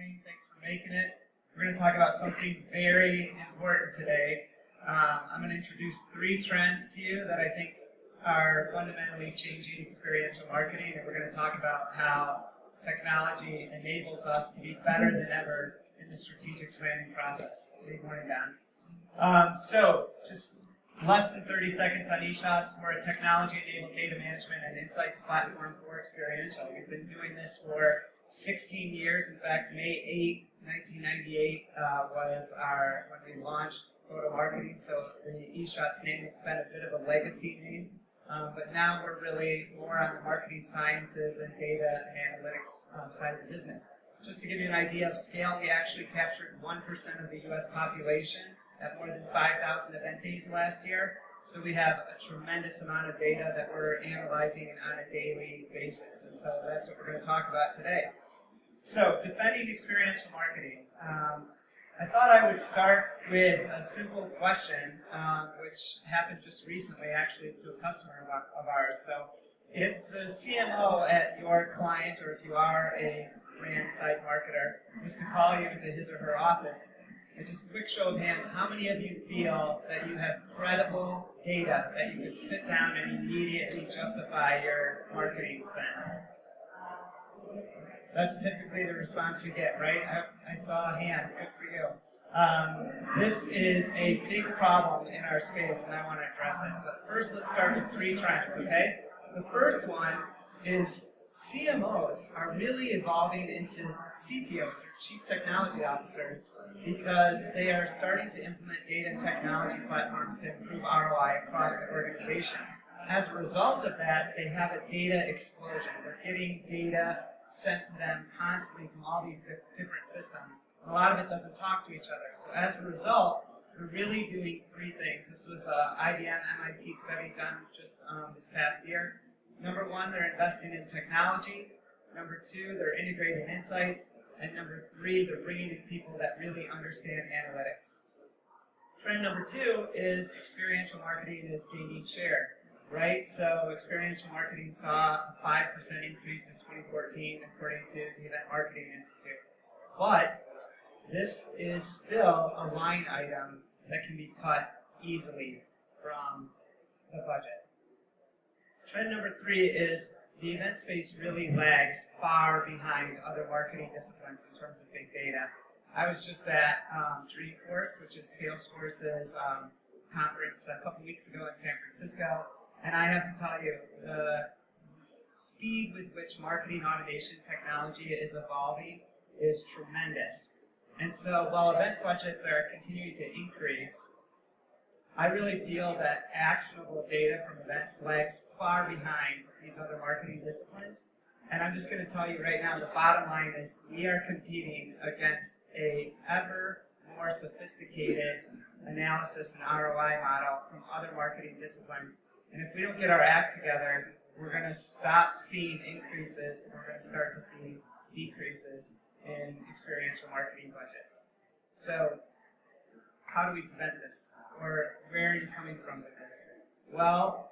morning. Thanks for making it. We're going to talk about something very important today. I'm going to introduce 3 trends to you that I think are fundamentally changing experiential marketing, and we're going to talk about how technology enables us to be better than ever in the strategic planning process. Good morning, Don. So, just less than 30 seconds on eshots. We're a technology-enabled data management and insights platform for experiential. We've been doing this for 16 years. In fact, May 8, 1998 was when we launched photo marketing. So the eshots name has been a bit of a legacy name. But now we're really more on the marketing sciences and data and analytics side of the business. Just to give you an idea of scale, we actually captured 1% of the U.S. population at more than 5,000 event days last year. So we have a tremendous amount of data that we're analyzing on a daily basis. And so that's what we're going to talk about today. So, defending experiential marketing. I thought I would start with a simple question, which happened just recently, actually, to a customer of ours. So, if the CMO at your client, or if you are a brand site marketer, was to call you into his or her office, and just a quick show of hands, how many of you feel that you have credible data that you could sit down and immediately justify your marketing spend? That's typically the response we get, right? I saw a hand. Good for you. This is a big problem in our space, and I want to address it. But first, let's start with 3 trends, okay? The first one is CMOs are really evolving into CTOs, or Chief Technology Officers, because they are starting to implement data and technology platforms to improve ROI across the organization. As a result of that, they have a data explosion. They're getting data sent to them constantly from all these different systems. A lot of it doesn't talk to each other. So as a result, we're really doing 3 things. This was an IBM MIT study done just this past year. Number 1, they're investing in technology. Number 2, they're integrating insights. And number 3, they're bringing in people that really understand analytics. Trend number 2 is experiential marketing is gaining share, right? So experiential marketing saw a 5% increase in 2014, according to the Event Marketing Institute. But this is still a line item that can be cut easily from the budget. Trend number 3 is the event space really lags far behind other marketing disciplines in terms of big data. I was just at Dreamforce, which is Salesforce's conference a couple weeks ago in San Francisco, and I have to tell you, the speed with which marketing automation technology is evolving is tremendous. And so while event budgets are continuing to increase, I really feel that actionable data from events lags far behind these other marketing disciplines. And I'm just going to tell you right now, the bottom line is we are competing against a ever more sophisticated analysis and ROI model from other marketing disciplines. And if we don't get our act together, we're going to stop seeing increases and we're going to start to see decreases in experiential marketing budgets. So, how do we prevent this? Or where are you coming from with this? Well,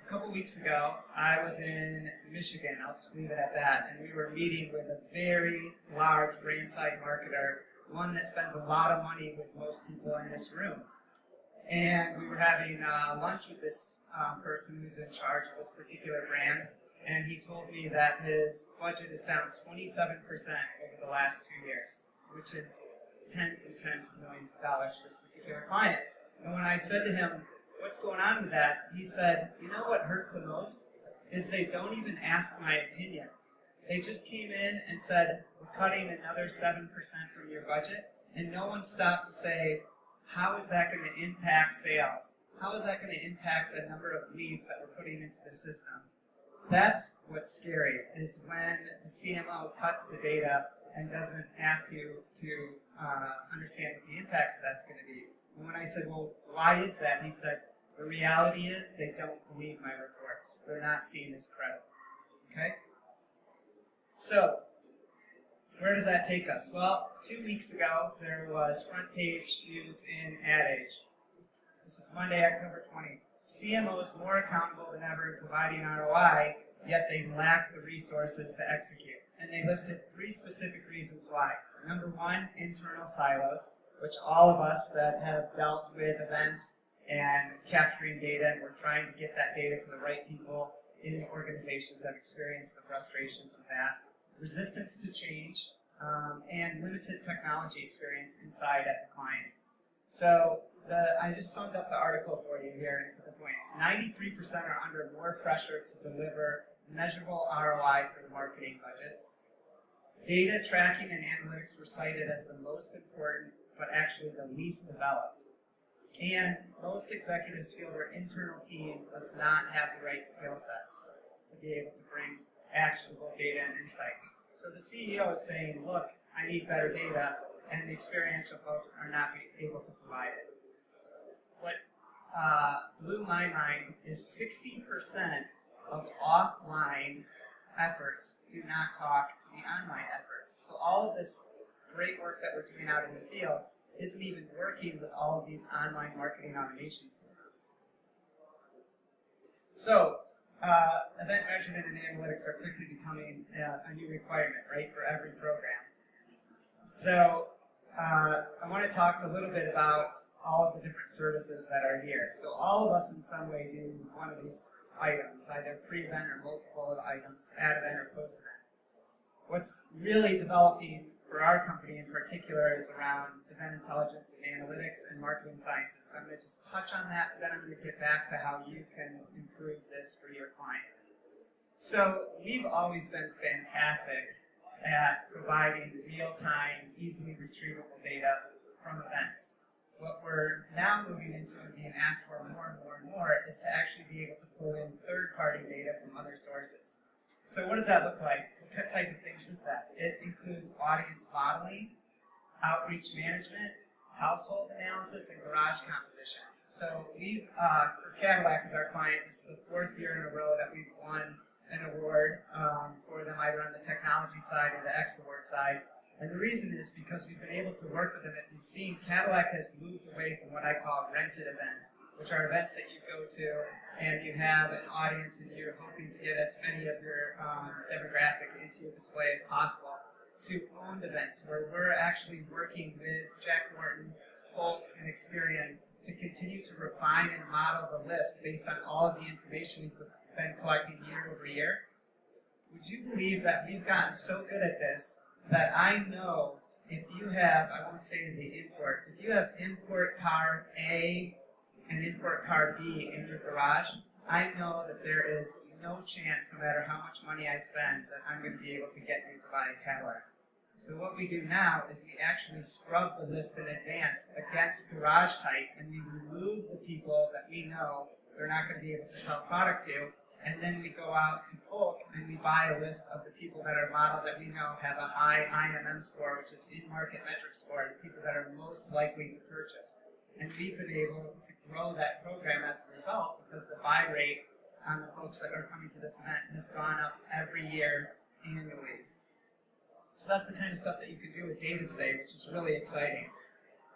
a couple weeks ago, I was in Michigan, I'll just leave it at that, and we were meeting with a very large brand side marketer, one that spends a lot of money with most people in this room. And we were having lunch with this person who's in charge of this particular brand, and he told me that his budget is down 27% over the last 2 years, which is tens and tens of millions of dollars for this particular client. And when I said to him, what's going on with that? He said, you know what hurts the most? Is they don't even ask my opinion. They just came in and said, we're cutting another 7% from your budget, and no one stopped to say, how is that going to impact sales? How is that going to impact the number of leads that we're putting into the system? That's what's scary, is when the CMO cuts the data and doesn't ask you to understand what the impact of that's going to be. And when I said, well, why is that? He said, the reality is they don't believe my reports. They're not seen as credible. Okay? So, where does that take us? Well, 2 weeks ago, there was front page news in Ad Age. This is Monday, October 20. CMOs more accountable than ever in providing ROI, yet they lack the resources to execute. and they listed 3 specific reasons why. Number 1, internal silos, which all of us that have dealt with events and capturing data, and we're trying to get that data to the right people in organizations that experience the frustrations with that. Resistance to change, and limited technology experience inside at the client. So I just summed up the article for you here and put the points. 93% are under more pressure to deliver measurable ROI for the marketing budgets. Data tracking and analytics were cited as the most important, but actually the least developed. And most executives feel their internal team does not have the right skill sets to be able to bring actionable data and insights. So the CEO is saying, look, I need better data, and the experiential folks are not able to provide it. What blew my mind is 60% of offline efforts do not talk to the online efforts. So all of this great work that we're doing out in the field isn't even working with all of these online marketing automation systems. So event measurement and analytics are quickly becoming a new requirement, right, for every program. So I want to talk a little bit about all of the different services that are here. So all of us in some way do one of these items, either pre-event or multiple items, at event or post-event. What's really developing for our company in particular is around event intelligence and analytics and marketing sciences. So I'm going to just touch on that, then I'm going to get back to how you can improve this for your client. So we've always been fantastic at providing real-time, easily retrievable data from events. What we're now moving into and being asked for more and more and more is to actually be able to pull in third-party data from other sources. So what does that look like? What type of things is that? It includes audience modeling, outreach management, household analysis, and garage composition. So we've, for Cadillac as our client, this is the 4th year in a row that we've won an award for them either on the technology side or the X Award side. And the reason is because we've been able to work with them. If you've seen, Cadillac has moved away from what I call rented events, which are events that you go to and you have an audience and you're hoping to get as many of your demographic into your display as possible, to owned events where we're actually working with Jack Morton, Polk, and Experian to continue to refine and model the list based on all of the information we've been collecting year over year. Would you believe that we've gotten so good at this that I know if you have, I won't say the import, if you have import car A and import car B in your garage, I know that there is no chance, no matter how much money I spend, that I'm going to be able to get you to buy a Cadillac. So what we do now is we actually scrub the list in advance against garage type, and we remove the people that we know they're not going to be able to sell product to. And then we go out to Polk and we buy a list of the people that are modeled that we know have a high IMM score, which is in-market metric score, the people that are most likely to purchase. And we've been able to grow that program as a result because the buy rate on the folks that are coming to this event has gone up every year annually. So that's the kind of stuff that you can do with data today, which is really exciting.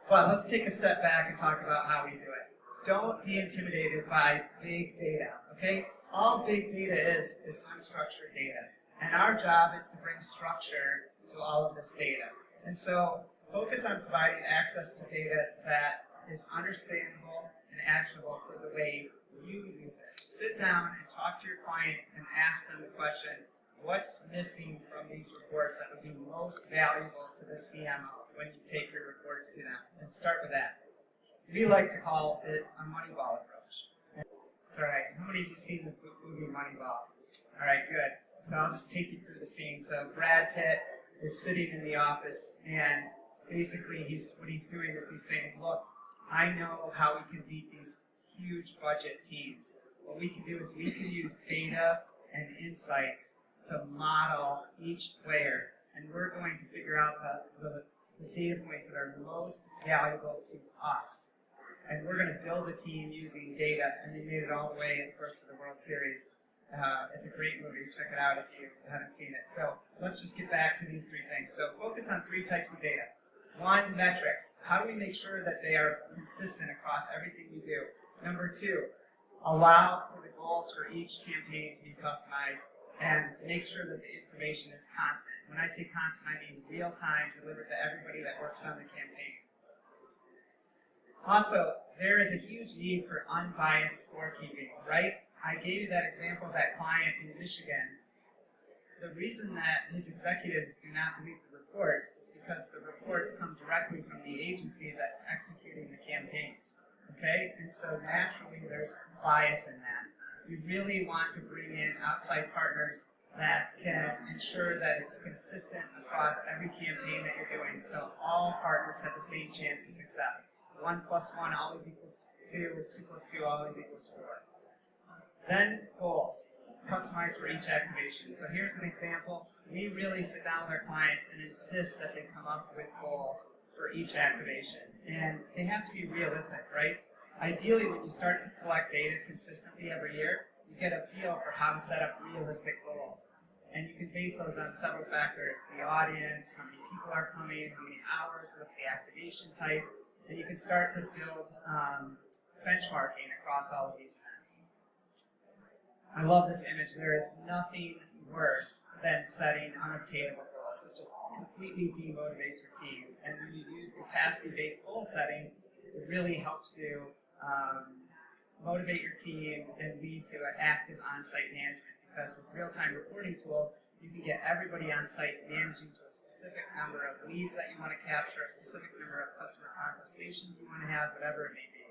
But let's take a step back and talk about how we do it. Don't be intimidated by big data, okay? All big data is unstructured data. And our job is to bring structure to all of this data. And so focus on providing access to data that is understandable and actionable for the way you use it. Sit down and talk to your client and ask them the question, what's missing from these reports that would be most valuable to the CMO when you take your reports to them? And start with that. We like to call it a Moneyball approach. It's all right. How many of you seen the movie Moneyball? All right, good. So I'll just take you through the scene. So Brad Pitt is sitting in the office, and basically what he's doing is he's saying, look, I know how we can beat these huge budget teams. What we can do is we can use data and insights to model each player, and we're going to figure out the data points that are most valuable to us. And we're going to build a team using data, and they made it all the way, of course, to the World Series. It's a great movie. Check it out if you haven't seen it. So let's just get back to these 3 things. So focus on 3 types of data. 1, metrics. How do we make sure that they are consistent across everything we do? Number 2, allow for the goals for each campaign to be customized. and make sure that the information is constant. When I say constant, I mean real time, delivered to everybody that works on the campaign. Also, there is a huge need for unbiased scorekeeping, right? I gave you that example of that client in Michigan. The reason that his executives do not believe the reports is because the reports come directly from the agency that's executing the campaigns, okay? And so naturally there's bias in that. You really want to bring in outside partners that can ensure that it's consistent across every campaign that you're doing, so all partners have the same chance of success. 1 + 1 always equals 2, 2 + 2 always equals 4. Then goals, customized for each activation. So here's an example. We really sit down with our clients and insist that they come up with goals for each activation. And they have to be realistic, right? Ideally, when you start to collect data consistently every year, you get a feel for how to set up realistic goals. And you can base those on several factors: the audience, how many people are coming, how many hours, what's the activation type, and you can start to build benchmarking across all of these events. I love this image. There is nothing worse than setting unobtainable goals. It just completely demotivates your team. And when you use capacity-based goal setting, it really helps you motivate your team and lead to an active on-site management, because with real-time reporting tools, you can get everybody on-site managing to a specific number of leads that you want to capture, a specific number of customer conversations you want to have, whatever it may be.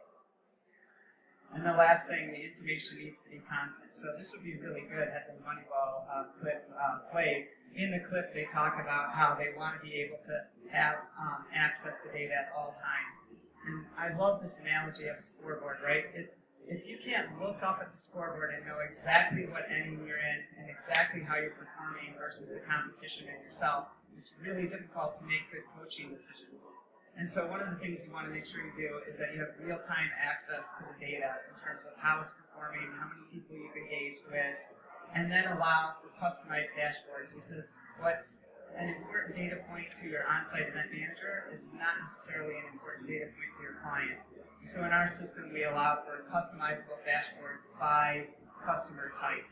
And the last thing, the information needs to be constant. So this would be really good had the Moneyball clip played. In the clip, they talk about how they want to be able to have access to data at all times. And I love this analogy of a scoreboard, right? If you can't look up at the scoreboard and know exactly what inning you're in and exactly how you're performing versus the competition and yourself, it's really difficult to make good coaching decisions. And so one of the things you want to make sure you do is that you have real-time access to the data in terms of how it's performing, how many people you've engaged with, and then allow for customized dashboards, because what's an important data point to your on-site event manager is not necessarily an important data point to your client. So in our system, we allow for customizable dashboards by customer type.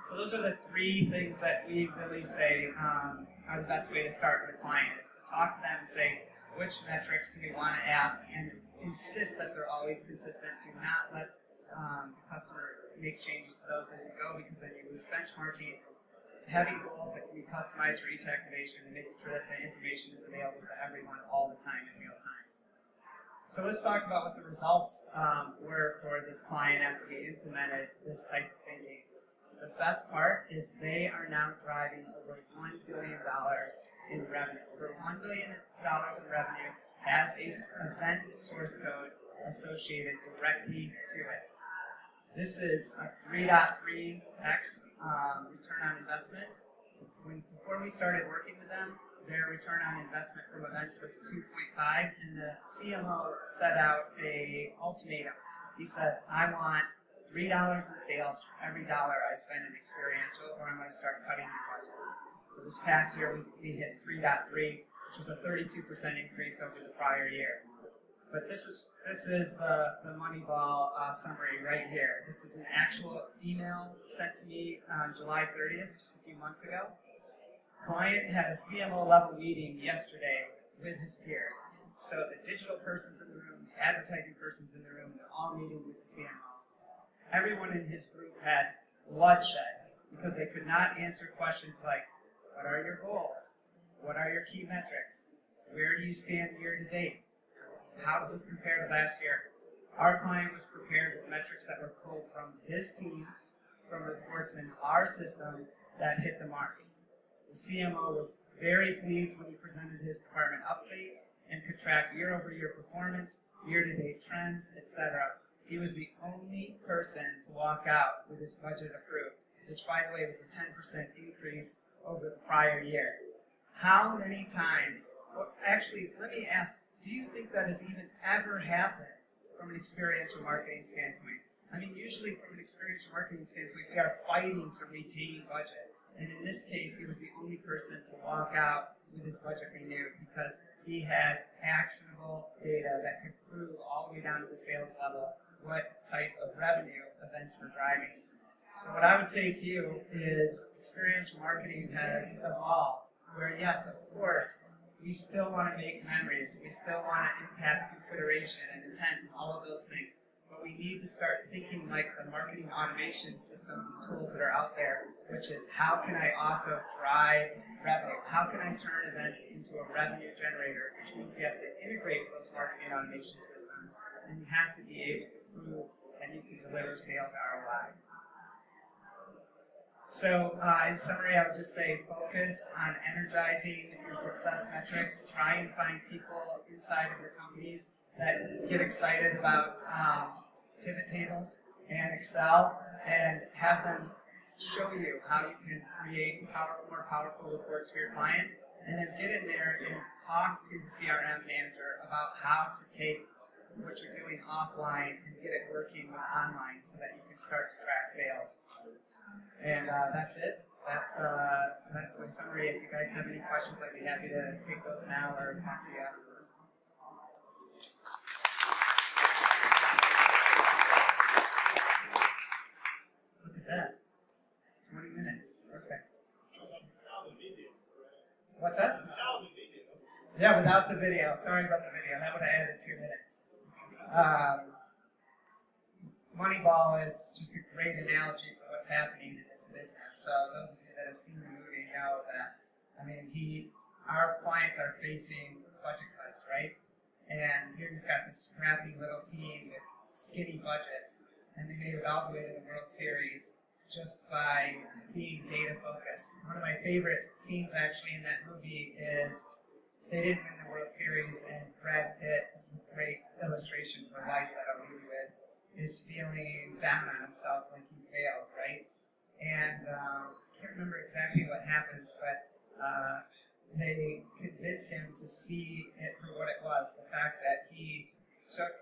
So those are the 3 things that we really say are the best way to start with a client, is to talk to them and say, which metrics do we want to ask, and insist that they're always consistent. Do not let the customer make changes to those as you go, because then you lose benchmarking. Having goals that can be customized for each activation and making sure that the information is available to everyone all the time in real time. So let's talk about what the results were for this client after we implemented this type of thinking. The best part is they are now driving over $1 billion in revenue. Over $1 billion in revenue has an event source code associated directly to it. This is a 3.3x return on investment. Before we started working with them, their return on investment from events was 2.5, and the CMO set out an ultimatum. He said, I want $3 in sales for every dollar I spend in experiential, or I'm going to start cutting your budgets. So this past year, we hit 3.3, which was a 32% increase over the prior year. But this is the Moneyball summary right here. This is an actual email sent to me on July 30th, just a few months ago. Client had a CMO level meeting yesterday with his peers. So the digital person's in the room, the advertising person's in the room, they're all meeting with the CMO. Everyone in his group had bloodshed because they could not answer questions like, what are your goals? What are your key metrics? Where do you stand year to date? How does this compare to last year? Our client was prepared with metrics that were pulled from his team, from reports in our system that hit the mark. The CMO was very pleased when he presented his department update and could track year-over-year performance, year-to-date trends, etc. He was the only person to walk out with his budget approved, which, by the way, was a 10% increase over the prior year. How many times, well, actually, let me ask, do you think that has even ever happened from an experiential marketing standpoint? I mean, usually from an experiential marketing standpoint, we are fighting to retain budget. And in this case, he was the only person to walk out with his budget renewed because he had actionable data that could prove all the way down to the sales level what type of revenue events were driving. So what I would say to you is experiential marketing has evolved, where yes, of course, we still want to make memories, we still want to impact consideration and intent and all of those things, but we need to start thinking like the marketing automation systems and tools that are out there, which is how can I also drive revenue? How can I turn events into a revenue generator, which means you have to integrate those marketing automation systems, and you have to be able to prove that you can deliver sales ROI. So in summary, I would just say focus on energizing your success metrics. Try and find people inside of your companies that get excited about pivot tables and Excel, and have them show you how you can create more powerful reports for your client, and then get in there and talk to the CRM manager about how to take what you're doing offline and get it working online so that you can start to track sales. And that's it. That's my summary. If you guys have any questions, I'd be happy to take those now or talk to you afterwards. Look at that. 20 minutes. Perfect. What's that? Yeah, without the video. Sorry about the video. That would have added 2 minutes. Moneyball is just a great analogy for what's happening in this business. So those of you that have seen the movie know that, I mean, our clients are facing budget cuts, right? And here you've got this scrappy little team with skinny budgets, and they made it all the way to the World Series just by being data focused. One of my favorite scenes actually in that movie is they didn't win the World Series, and Brad Pitt, this is a great illustration for life that I'll leave you with, is feeling down on himself like he failed, right? And I can't remember exactly what happens, but they convince him to see it for what it was, the fact that he took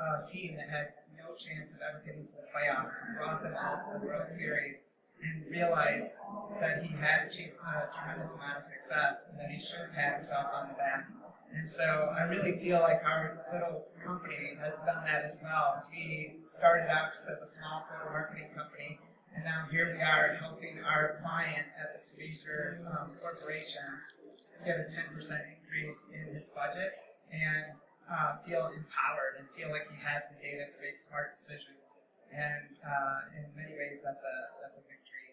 a team that had no chance of ever getting to the playoffs and brought them all to the World Series, and realized that he had achieved a tremendous amount of success and that he should have pat himself on the back. And so I really feel like our little company has done that as well. We started out just as a small photo marketing company, and now here we are helping our client at this major corporation get a 10% increase in his budget and feel empowered and feel like he has the data to make smart decisions. And in many ways, that's a victory